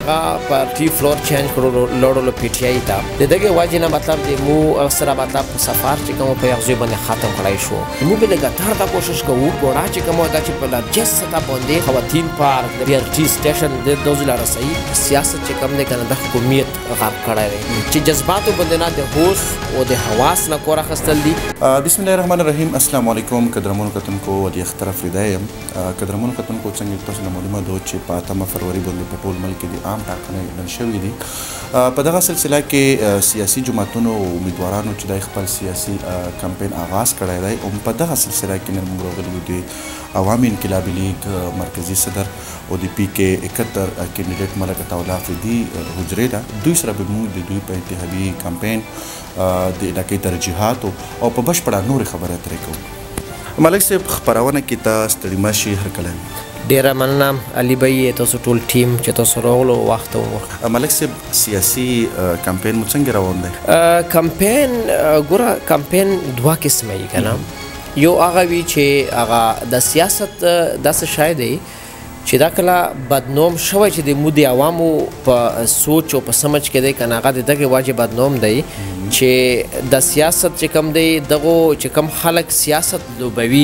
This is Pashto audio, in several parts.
هغه پارټي فلور چینج کړو لوړو پی ټی آی ته د دغه واجب نه مطلب د مو سره مطلب سفر چې کوم په یغزو باندې ختم کړای شو مو به لګاتار دا کوشش کوو ګوړه چې کومه دا چې په لارجس سطح باندې خواتین پارک د بي ار ټي سټیشن د دوزل رسي سیاست چې کوم نه کنه د حکومت غاب کړای چې جذباتو باندې نه د هوس او د حواس نه کور اخستل دي. بسم الله الرحمن الرحیم. السلام علیکم قدرمنو کتونکو د اختلاف ودایم قدرمنو کتونکو څنګه تاسو ته معلومه ده چې په 8 فروری باندې په ټول ملک کې د عام ټاکنې اعلان شوې دي. په دغه سلسله کې سیاسي جماعتونو او امیدوارانو چې د خپل سیاسي کمپاین آغاز کړی دی او په دغه سلسله کې نن موږ راغلي د عوامي انقلابي لیگ مرکزی صدر او د پی کې 71 کینډیډیټ ملک طاوله افریدي حجرې ده دوی سره به موږ د دوی په انتخابي کمپاین د علاقې ترجیحات او په بشپړه نورې خبرې اترې کوو. ملک صاحب خپرونه کې تاسو ستړي مشي هرکله ډیره مننه علي بھائی تاسو ټول ټیم چې تاسو راغلو وخت او ملک صاحب سیاسي کمپاین مو څنګه روان دی؟ کمپاین ګوره کمپاین دوه قسمه یې کنه یو هغه وی چې هغه د سیاست داسې شای دی چې دا کله بدنوم شوی چې د مودي عوامو په سوچ او په سمجھ کې دی کنه هغه دغه واجب بدنوم دی چې د سیاست چې کم دی دغه چې کم خلک سیاست لوبوي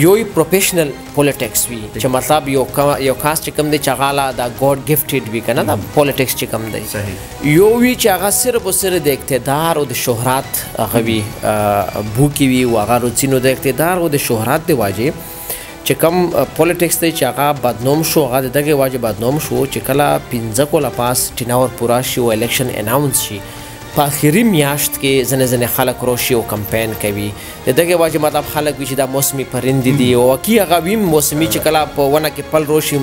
یو پروفیشنل پولیټکس وی چې مطلب یو کاس چې کم دی چې هغه دا ګاډ گفټډ وی کنه دا پولیټکس چې کم دی یو وی چې هغه صرف او صرف د اقتدار او د شهرت هغه وی بوکی وی او هغه روچینو د اقتدار او د شهرت دی واجب چې کم پولیټکس دی چې هغه بدنوم شو هغه دغه واجب بدنوم شو چې کله 15 کوله پاس ټیناور پورا شي او الیکشن اناونس شي په اخري میاشت کې ځنه خلک روشي او کمپاین کوي دغه واجب مطلب خلک وي چې دا موسمي پرندې دي او کی هغه ویم موسمي چې کله په ونه کې پل روشي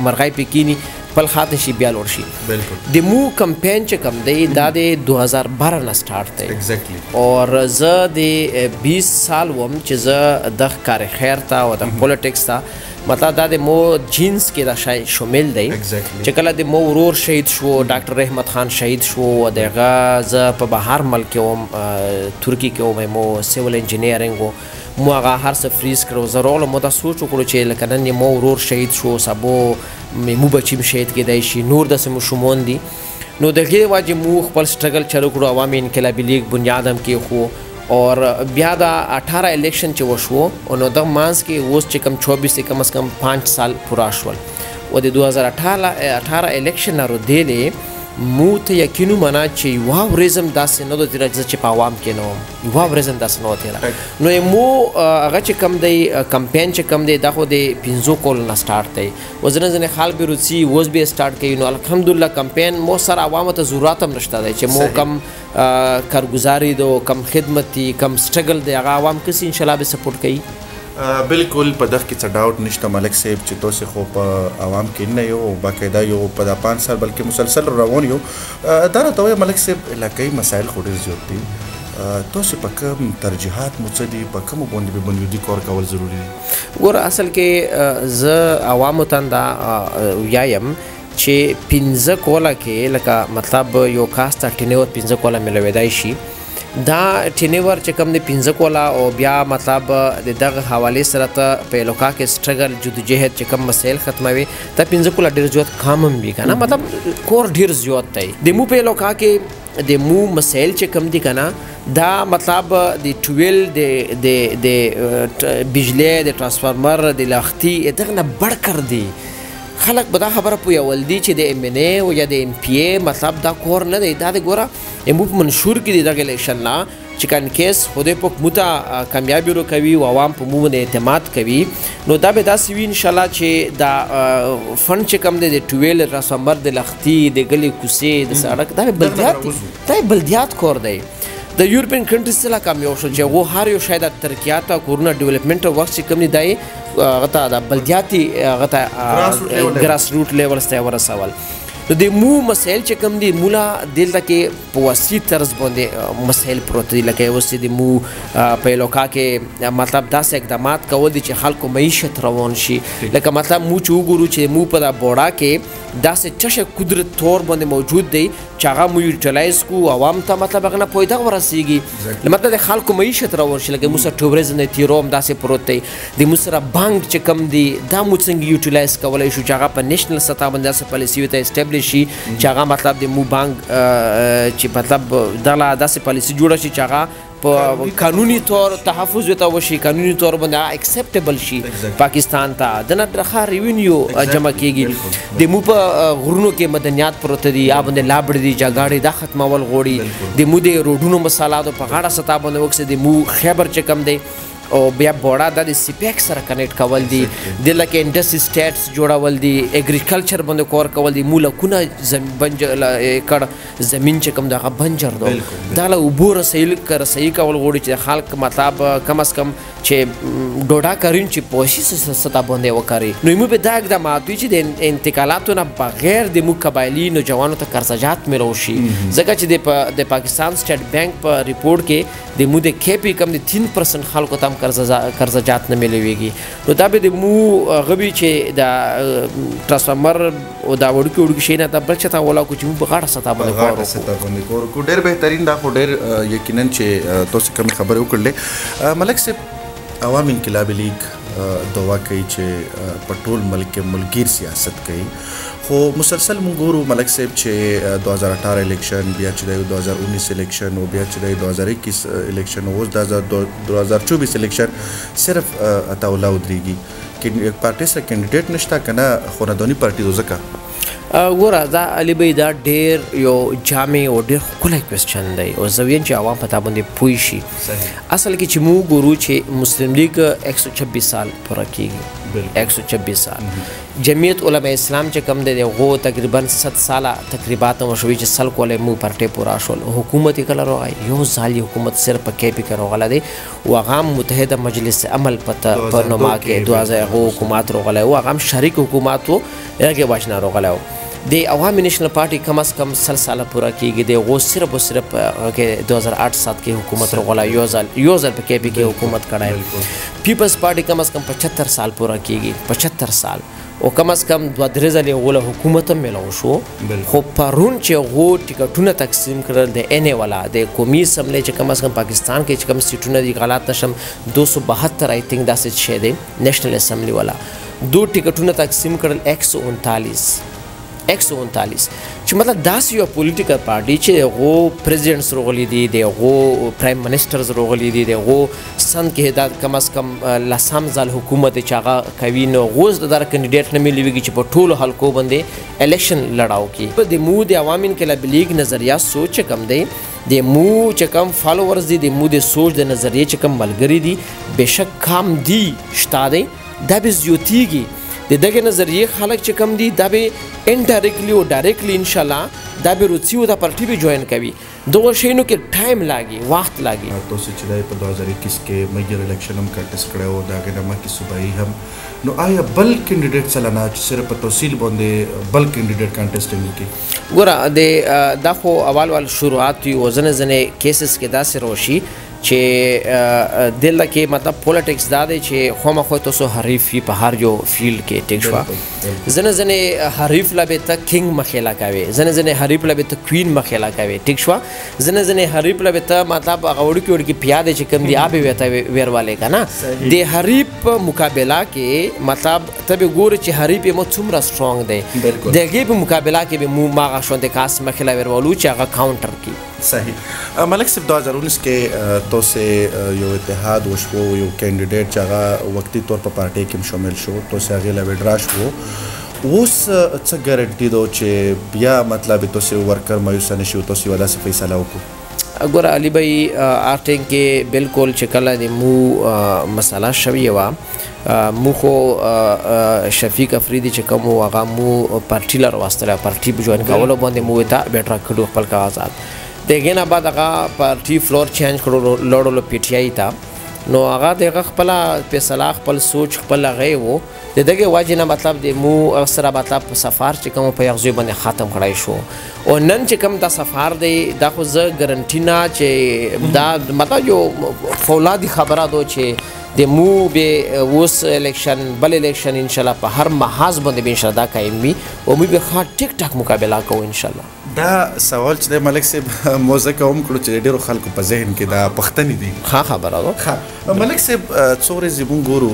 مرغای پکینی پل خاطر شي بیا لور شي د مو کمپاین چې کم دی دا د 2012 نه سٹارټ دی ایگزیکټلی او زه د 20 سال وم چې زه د کار خیر ته او د پولیټکس ته مطلب دا د مو جینس کې دا شای شامل دی چې کله د مو ورور شهید شو ډاکټر رحمت خان شهید شو دغه زه په بهر ملک وم ترکی کې وم مو سیول انجینیرینګ مو هغه هر څه فریز کړو زه راغلم مو دا سوچ وکړو چې لکه نن مو ورور شهید شو سبو مو بچیم شهید کېدای شي نور داسې مو شمون دي نو دغه واجب مو خپل سټرګل چلو کړو عوامي انقلابي لیگ بنیادم کې خو اور بیا دا 18 الیکشن چې وشو او نو د مانس کې اوس چې کم 24 کم از کم 5 سال پورا شول او د 2018 الیکشن نارو دیلې مو ته یقینو منا چې واو ریزم داسې نه د تیر چې په عوام کې نو واو ریزم داسې نه تیر نو مو هغه چې کم دی کمپاین چې کم دی دا خو د 15 کول نه سٹارټ دی وزنه خال به روسي وز به سٹارټ کوي نو الحمدلله کمپاین مو سره عوامو ته ضرورت هم نشته دی چې مو کم کارگزاری دو کم خدمتی کم سټرګل دی هغه عوام کسي ان شاء الله به سپورټ کوي. بالکل په دغه کې څه ډاوټ نشته ملک صاحب چې تاسو خو په عوام کې نه یو باقاعده یو په 5 سال بلکې مسلسل روان یو دا راته ملک صاحب علاقايي مسایل خو ډېر زیات دي تاسو په کوم ترجیحات مو څه دي په کوم باندې به بنیادي کار کول ضروری دي؟ ګوره اصل کې زه عوامو ته دا وایم چې 15 کوله کې لکه مطلب یو کاس ته ټینور 15 کوله ملویدای شي دا ټینور چې کم د 15 کوله او بیا مطلب د دغه حواله سره ته په لوکا کې سټرګل جدوجہد چې کم مسایل ختموي ته 15 کوله ډیر زیات کام هم وی کنه مطلب کور ډیر زیات دی د مو په لوکا کې د مو مسایل چې کم دي کنه دا مطلب د 12 د بجلی د ترانسفارمر د لختي دغه نه بڑ کړ دی خلک به دا خبره پوهول دي چې د ام ان ای او یا د ام پی ای مطلب دا کور نه دی دا د ګوره مو منشور کې دی دغه الیکشن نه چې کان کیس خوده په موتا کامیابی ورو کوي او عوام په مو باندې اعتماد کوي نو دا به دا سی ان شاء الله چې دا فند چې کم دی د 12 ترانسفارمر د لختي د غلي کوسې د سړک دا بلدیات کور دی د یورپین کنټریز سره کم یو شو چې هغه هر یو شاید ترقیات او کورونه ډیولپمنٹ وخت چې کم نه دی غته د بلدیاتي غته ګراس روټ لیول سته ورسول نو د مو مسایل چې کم دي مولا دلته کې په وسیع طرز باندې مسایل پروت دي لکه اوس د مو په لوکا کې مطلب داسې اقدامات کول دي چې خلکو معیشت روان شي لکه مطلب مو چې وګورو چې مو په دا بوډا کې داسې چشه قدرت طور باندې موجود دی چې هغه مو یوټیلایز کو عوام ته مطلب هغه نه فایده ورسیږي مطلب د خلکو معیشت راورشي لکه موږ سره ټوریزم دی تیروم داسې پروت دی د موږ سره بانک چې کم دی دا مو څنګه یوټیلایز کولی شو چې هغه په نیشنل سطح باندې داسې پالیسي ورته اسټابلیش شي چې هغه مطلب د مو بانک چې مطلب دغه داسې پالیسي جوړه شي چې هغه په قانوني طور تحفظ ورته وشي قانوني طور باندې اکسپټیبل شي پاکستان ته د نه درخه ریونیو جمع کیږي د مو په غرونو کې مدنیات پروت دي یا باندې لابړ دي جاګاړي دا ختمول غوړي د مو د روډونو مسالاتو په غاړه سطح باندې وکړي د مو خیبر چې کم دی او بیا بوړه د سپیک سره کنیکټ کول دي د لکه انډسټری سټیټس جوړول دي اګریکلچر باندې کور کول دي مولکونه کړ زمين چې کوم دغه بنجر دو دا له وبور رسایل کول غوړي چې خلک مطلب کم از کم چې ډوډا کارین چې پوشي ستا باندې وکاري نو موږ به دا اقدامات چې د انتقالاتو نه بغیر د مو قبایلی نوجوانو ته قرضاجات ملو شي ځکه چې د پاکستان سټیټ بانک په ریپورت کې د مو د کیپی کم د 3% خلکو ته قرضاجات نه ملويږي نو دا به د مو غوي چې د ترانسفارمر او دا وړوکی شي نه د بل چتا ولا کو چې مو په غاړه ستا باندې کور کو ډېر بهترین دا خو ډېر یقینا چې تاسو کوم خبرې وکړلې ملک صاحب عوام انقلابي لیگ دعا کوي چې په ټول ملک کې ملګیر سیاست کوي خو مسلسل مونږ ګورو ملک صاحب چې 2018 الیکشن بیا چې د 2019 الیکشن او بیا چې د 2021 الیکشن او د 2024 الیکشن صرف اتاولا ودرېږي کې پارټي سره کینډیډیټ نشته کنه خوندونی پارټي وزکه ګوره دا علي بھائی دا ډېر یو جامع او ډېر ښکلی کوېسچن دی او زه ویم چې عوام په تا باندې پوه شي اصل کې چې موږ ګورو چې مسلم لیگ 126 سال پوره کېږي 126 سال جمعیت علماء اسلام چې کم دی هغو تقریبا 100 ساله تقریبات مشوي چې سل کولې مو پارټي پورا شول حکومت یې کله راغی یو ځال حکومت صرف په کې کې راغله دی او هغه متحده مجلس عمل په نوما کې 2000 حکومت راغله او هغه شریک حکومت وو هغه واجنا راغله د عوامي نېشنل پارټي کم از کم 100 ساله پوره کېږي د هغو صرف او صرف 2008 سات کې حکومت راغله یو ځل په کې کې حکومت کړی پیپلز پارټي کم از کم 75 سال پوره کېږي 75 سال او کم از کم 2-3 ځلې غوله حکومت هم ملو شو خو پرون چې غو ټیکټونه تقسیم کړل د ان والا د قومي اسمبلی چې کم از کم پاکستان کې چې کم سیټونه دي غلط نشم 272 آی تھنک داسې شی دی نېشنل اسمبلی والا دو ټیکټونه تقسیم کړل 139 چې مطلب داسې یو پولیټیکل پارټي چې هغو پریزیډنټس راغلي دي د هغو پرایم منسټرز راغلي دي د هغو سند کې دا کم از کم لسم ځل حکومت چې هغه کوي نو هغو د دغه کینډیډیټ نه ملويږي چې په ټولو حلقو باندې الیکشن لړاو کړي د مو د عوامي انقلابي لیگ نظریه سوچ کم دی د مو چې کم فالوورز دي د مو د سوچ د نظریه چې کم ملګري دي بشک کام دي شته دی دا به زیاتیږي د دغه نظریه خلک چې کم دي دا به انډایرکټلی او ډایرکټلی ان شاء الله دا به روسي او د پارټي به جوائن کوي دغه شینو کې ټایم لاګي وخت لاګي تاسو چې د 2021 کې میجر الیکشن هم کټس کړو دا غنما کې صوبایي هم نو آیا بل کینډیډیټ سره نه صرف په توصیل باندې بل کینډیډیټ کانټیسټنګ کې ګوره د دا خو اول شروعات یو ځنه کیسز کې داسې روشي چې دلته کې مطلب پولیټکس دا دی چې خامخا تاسو حریف وي په هر یو فیلډ کې ټیک شوه ځنه حریف لا به ته کینګ مخېلا کوي ځنه حریف لا به ته کوین مخېلا کوي ټیک شوه ځنه حریف لا به ته مطلب هغه وړکی پیاده چې کم دی آبه وته ویرواله کنه د حریف مقابله کې مطلب ته به ګور چې حریف مو څومره سترونګ دی دغه په مقابله کې به مو ماغه شوند کاس مخېلا ویرولو چې هغه کاونټر کی صحیح ملک صاحب 2019 کې توسه یو اتحاد وشو یو کینډیډیټ چې هغه وقتی طور په پارټي کې شامل شو توسه هغه لا وډرا شو اوس څه ګارنټي دو چې بیا مطلب توسه ورکر مایوس نشي توسه ودا څه فیصله وکړو ګور علي بھائی آرټینګ کې بالکل چې کله د مو مسله شوی و مو خو شفیق افریدي چې کوم هغه مو پارټي لار واستله پارټي بجوین کولو باندې مو ته بیٹرا کړو خپل کاغذات دغه نه بعد هغه پارټي فلور چینج کړو لوړلو پی ټی آی ته نو هغه دغه خپل فیصله خپل سوچ خپل غي وو دغه واجب نه مطلب د مو سره مطلب سفر چې کوم په یغزو باندې ختم کړای شو او نن چې کوم دا سفر دی دا خو زه ګارنټی نه چې دا مطلب یو فولادي خبره دو چې د مو به اوس الیکشن بل الیکشن ان شاء الله په هر محاذ باندې به ان شاء الله دا قایم وي او موږ به ښه ټیک ټاک مقابله کوو ان شاء الله. دا سوال چې د ملک صاحب موزه کوم کړو چې ډیرو خلکو په ذهن کې دا پښتني دي. ها خبره ده ملک صاحب څو ورځې مونږ ګورو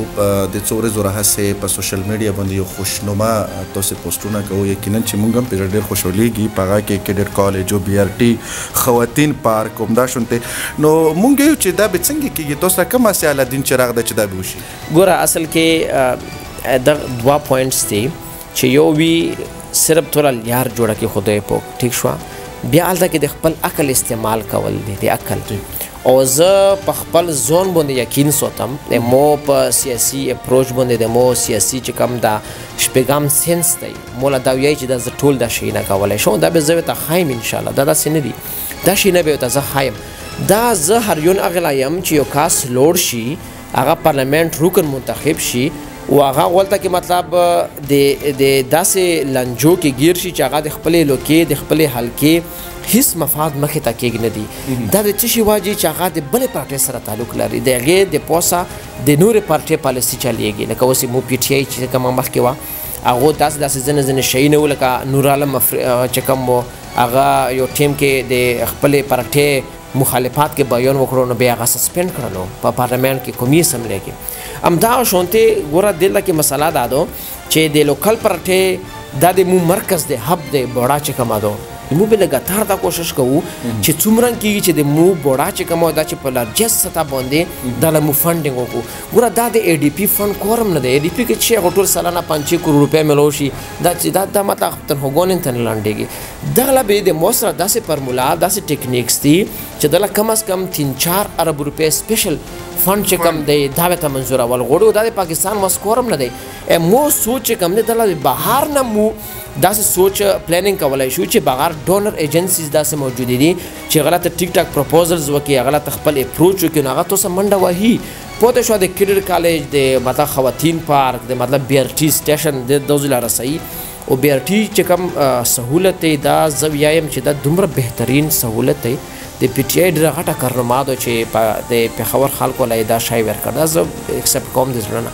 د څو ورځو راهیسې په سوشل میډیا باندې یو خوشنما تاسو پوسټونه کوو یقینا چې مونږ هم پرې ډېر خوشحالیږي په هغه کې کیډټ کالج او بي آر ټي خواتین پارک همدا شونته نو مونږ یو چې دا به څنګه کېږي تاسو کوم اساله دین چراغ ده چې دا به وشي. ګوره اصل کې د دوا پوینټس دي چې یو وی صرف تولا یار جوړه کې خدای په ټیک شو بیا هلته کې د خپل عقل استعمال کول دي د عقل او زه په خپل ځون باندې یقین ساتم د مو په سیاسي اپروچ باندې د مو سیاسي چې کوم دا شپږم سینس دی مولا دا وایي چې دا زه ټول دا شی نه کولی شم دا به زه ورته ښایم انشاءالله دا داسې نه دي دا شی نه به ورته زه ښایم دا زه هر یون هغه یم چې یو کاس لوړ شي هغه پارلمنټ رکن منتخب شي او هغه غولته کې مطلب د داسې لنجو کې گیر شي چې هغه د خپلې لوکې د خپلې حلقې هیڅ مفاد مخې ته کېږي نه دي دا د څه شي واجي چې هغه د بلې پارټۍ سره تعلق لري د هغې د پوسه د نورې پارټۍ پالیسي چلیږي لکه اوس مو پی ټي آی چې کومه مخکې وه هغو داسې ځینې شیونه وو لکه نور عالم چې کوم و هغه یو ټیم کې د خپلې پارټۍ مخالفات کې بیان وکړو نو بیا هغه سسپینډ کړلو په پارلمنټ کې قومي اسمبلی کې همدا شونته ګوره دلته کې مسله دا ده چې د لوکل پارټۍ دا د مو مرکز د هب د بوډا چې کومه ده مو به لګاتار دا کوشش کوو چې څومره کېږي چې د مو بوډا چې کومه دا چې په لارجسټ سطح باندې دا له مو فنډینګ وکړو ګوره دا د اے ډي پي فنډ کورم نه دی اے ډي پي کې چې هغه ټول سالانه 5 کروڑ روپۍ میلو شي دا چې دا ماته تنخواګانې ته نه لنډېږي دغله به د مو سره داسې فرمولا داسې ټیکنیکس دي چې دله کم از کم 3-4 ارب روپۍ سپیشل فنډ چې کوم دی دا به ته منظورول غواړو دا د پاکستان مسکورم نه دی مو سوچ چې کوم دی دله بهر نه مو داسې سوچ پلانینګ کولی شو چې بغیر ډونر ایجنسیز داسې موجودې دي چې هغه ته ټیک ټاک پروپوزلز وکړي هغه ته خپل اپروچ وکړي نو هغه تاسو منډه وهي پوه شو د کیډر کالج د مطلب خواتین پارک د مطلب بي آر ټي سټیشن د دوزله رسایي او بي آر ټي چې کوم سهولت دی دا زه وایم چې دا دومره بهترین سهولت دی د پی ټي آی ډېره غټه کارنامه ده چې د پېښور خلکو له دا شی ورکړه دا زه ایکسپټ کوم د زړه نه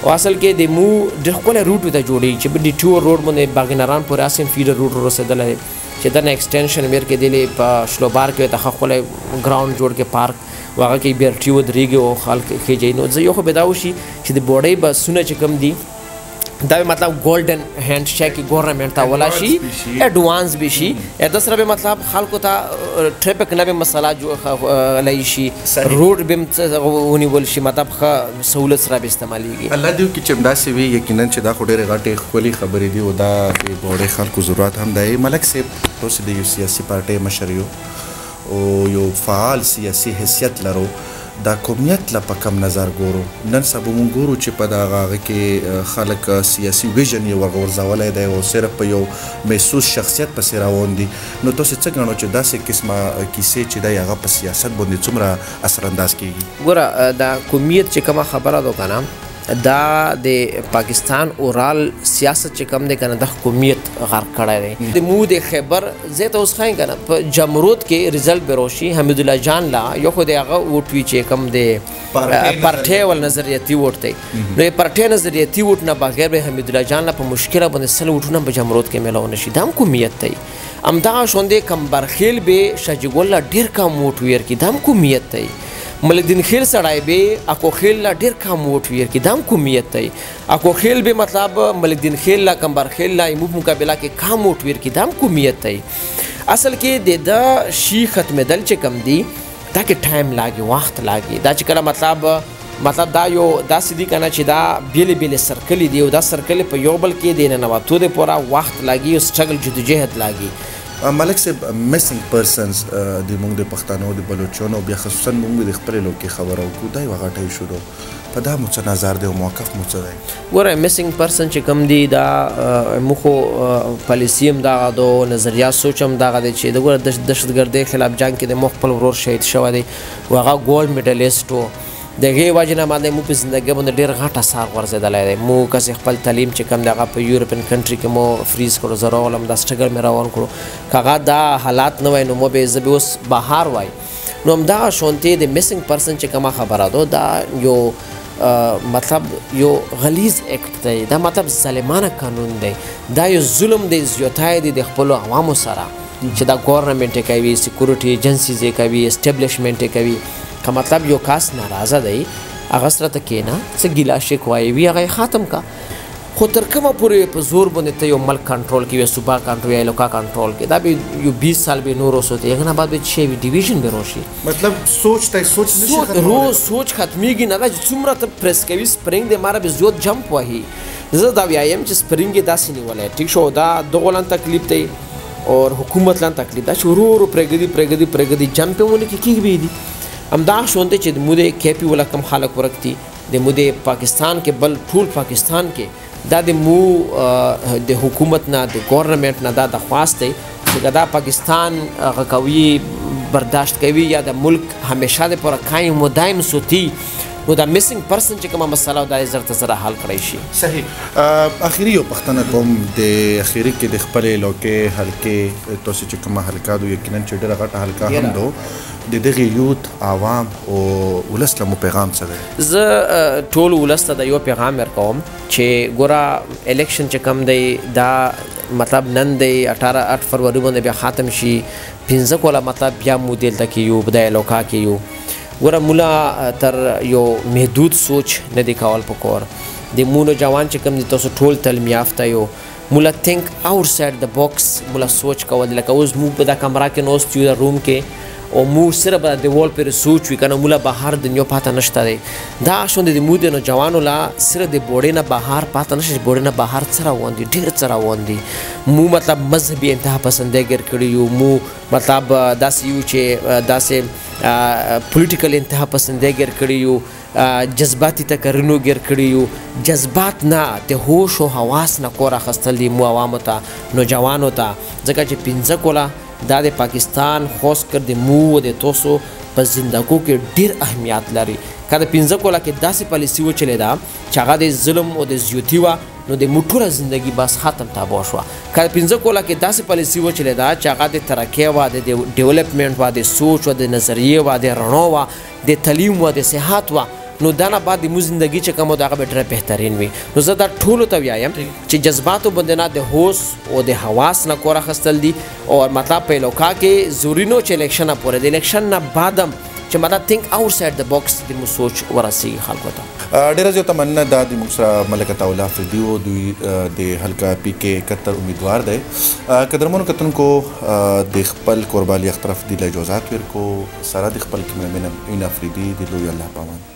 او اصل کې د مو ډېر ښکلی روټ ورته جوړېږي چې د ټیور روډ باندې باغنران پورې اسیم فیډر روټ ورسېدلی چې دنه ایکسټینشن میر کېدلی په شلوبار کې ورته ښه ښکلی ګراؤنډ جوړ کې پارک و هغه کې بي آر ټي ودرېږي او خلک خېجوي نو زه یو خو به دا وشي چې د بوډۍ بسونه چې کوم دي دا مطلب گولډن هینډ شیک گورنمنٹ ته ولا شي اډوانس به شي د سره به مطلب خلکو ته ټریفیک نه به مسله لای شي روډ به ونیول شي مطلب ښه سهولت سره به استعمالیږي الله دې وکړي چې همداسې وي یقینا چې دا خو ډېرې غټې ښکلې خبرې دي او دا د بوډۍ خلکو ضرورت هم دی. ملک صاحب تاسو د یو سیاسي پارټۍ مشر یو او یو فعال سیاسي حیثیت لرو دا قومیت له په کم نظر ګورو نن سبا مونږ ګورو چې په دغه هغه کې خلک سیاسي ویژن یې ورغورځولی دی او صرف په یو محسوس شخصیت پسې روان دي نو تاسو څه ګڼو چې داسې قسمه کیسې چې دی هغه په سیاست باندې څومره اثرانداز کیږي. ګوره دا قومیت چې کومه خبره ده که نه دا د پاکستان اورال سیاست چې کوم دی که نه د قومیت غرق کړی دی د مو د خیبر زه ته اوس ښایم که نه په جمرود کې رزلټ به راشي حمیدالله جان لا یو خو د هغه ووټ وي چې کوم د پارټۍ ول نظریاتي ووټ دی نو د پارټۍ نظریاتي ووټ نه بغیر به حمیدالله جان لا په مشکله باندې 100 ووټونه په جمرود کې میلاو نه شي دا هم قومیت دی همدغه شوندې کمبرخیل به شاجګل لا ډېر کم ووټ ویرکړي دا هم قومیت دی ملک دین خیل سړی به اکو خیل لا ډېر کم ووټ ویرکړي دا هم قومیت دی اکو خیل به مطلب ملک دین خیل لا کمبر خیل لا ایمو مقابله کې کم ووټ ویرکړي دا هم قومیت دی اصل کې د دا شي ختمېدل چې کم دی دا کې ټایم لاګي وخت لاګي دا چې کله مطلب دا یو داسې دي که نه چې دا بیلې بیلې سرکلې دي او دا سرکلې په یو بل کې د ننوتو دپاره وخت لاګي او سټرګل جدوجهد لاګي. ملک صاحب میسنګ پرسنز د موږ د پښتنو د بلوچانو بیا خصوصا موږ د خپلې لوکې خبره وکړو دا یوه غټه ایشو ده په دا مو څه نظر دی او موقف مو څه دی؟ ګوره میسنګ پرسن چې کوم دی دا موږ خو پالیسي هم دغه ده نظریات سوچ هم دغه دی چې د ګوره دهشتګردۍ خلاف جنګ کې د مو خپل ورور شهید شوی دی او هغه ګولډ میډلیسټ و د هغې وجې نه باندې مو په زندګۍ باندې ډېر غټ اثار غورځېدلی دی مو کسې خپل تعلیم چې کوم دی هغه په یورپین کنټري کې مو فریز کړو زه راغلم دا سټرګل مې روان کړو که هغه دا حالات نه وای نو مو به زه به اوس بهر وای نو همدغه شونتې د میسنګ پرسن چې کومه خبره ده دا یو مطلب یو غلیظ اکټ دی دا مطلب ظالمانه قانون دی دا یو ظلم دی زیاتای دی د خپلو عوامو سره چې دا ګورنمنټ یې کوي سیکورټي ایجنسیز یې کوي اسټبلیشمنټ یې کوي که مطلب یو کاس ناراضه دی هغه سره ته کښېنه څه ګیله شکوایې وي هغه یې ختم کا خو تر کومه پورې په زور باندې ته یو ملک کنټرول کوي یا صوبه کنټرول یا علاقه کنټرول کوي دا به یو 20 سال به نور وسوته هغه نه بعد به چی ډیویژن به راشي مطلب سوچ نشي روز سوچ ختمیږي نه دا چې څومره ته پریس کوي سپرینګ د ماره به زیات جمپ وهي زه دا وایم چې سپرینګ یې داسې نیولی ټیک شو دا دغه لن تکلیف دی اور حکومت لن تکلیف دا چې ورو ورو پرېږدي جمپ یې ونه کېږي به دي همدغه شونته چې د مودې کیپي ولا کم خلک ورک دي د مودې پاکستان کې بل ټول پاکستان کې دا د مو د حکومت نه د ګورنمنټ نه دا درخواست دی چې دا پاکستان هغه کوي برداشت کوي یا د ملک همیشه دپاره قایم و دایم سوتی نو دا میسنګ پرسن چې کومه مسله دا زر ته زره حل کړی شي صحیح اخیری یو پښتنه کوم د اخیری کې د خپل لوکې حلقې تاسو چې کومه حلقه دو یقینا چې ډېره غټه حلقه هم دو د دغه یوت عوام او ولس له مو پیغام څه دی زه ټول ولس ته د یو پیغام ورکوم چې ګوره الیکشن چې کم دی دا مطلب نن دی 8 فروری باندې بیا ختم شي 15 کوله مطلب بیا مو دلته کې یو بدای لوکا کې یو ګوره مولا تر یو محدود سوچ نه دی کول پکور د مونو جوان چې کم دي تاسو ټول تعلیم یافته یو مولا تھنک آؤٹ سائڈ د باکس مولا سوچ کول لکه اوس موږ په دا کمره کې نوست یو روم کې او موږ صرف د دیوال پر سوچ وی کنه مولا بهر دنیا پاته نشته دی دا شوند د مو د نوجوانو لا صرف د بوډې نه بهر پاته نشي بوډې نه بهر څه روان دي ډېر څه روان دي مو مطلب مذهبي انتها پسندۍ ګر کړي یو مو مطلب داسې یو چې داسې پولیټیکل انتها پسندۍ ګر کړي یو جذباتي تکرینو ګر کړي یو جذبات نه د هوش او حواس نه کور اخیستل دي مو عوامو ته نوجوانو ته ځکه چې 15 کوله دا د پاکستان خوش کر د مو د توسو په زندګو کې ډیر اهمیت لري که د 15 کوله کې داسې پالیسي وچلې ده چې هغه د ظلم او د زیوتي وه نو د موټوره زندگی بس ختم تابو شوه که د 15 کوله کې داسې پالیسي وچلې ده چې هغه د ترقۍ وه د ډیولپمنټ وه د سوچ وه د نظریې وه د رڼا وه د تعلیم وه د صحت وه نو دا نه بعد د مو زندگی چې کوم دغه به ډېره بهترین وي نو زه دا ټولو ته وایم چې جذباتو باندې نه د هوش او د حواس نه کور اخیستل دي او مطلب په علاقه کې ضروري نو چې الیکشن نه پورې د الیکشن نه بعد هم چې مطلب تھنک آؤٹ سائڈ د باکس د مو سوچ ورسیږي خلکو ته ډېره زیاته مننه دا د موږ سره ملکه طاوله افریدي و دوی د حلقه پی کې 71 امیدوار دی قدرمنو کتونکو د خپل قربالي اخترف دی له اجازات ورکو سره د خپل کیمرمن این افریدي د لوی الله پامان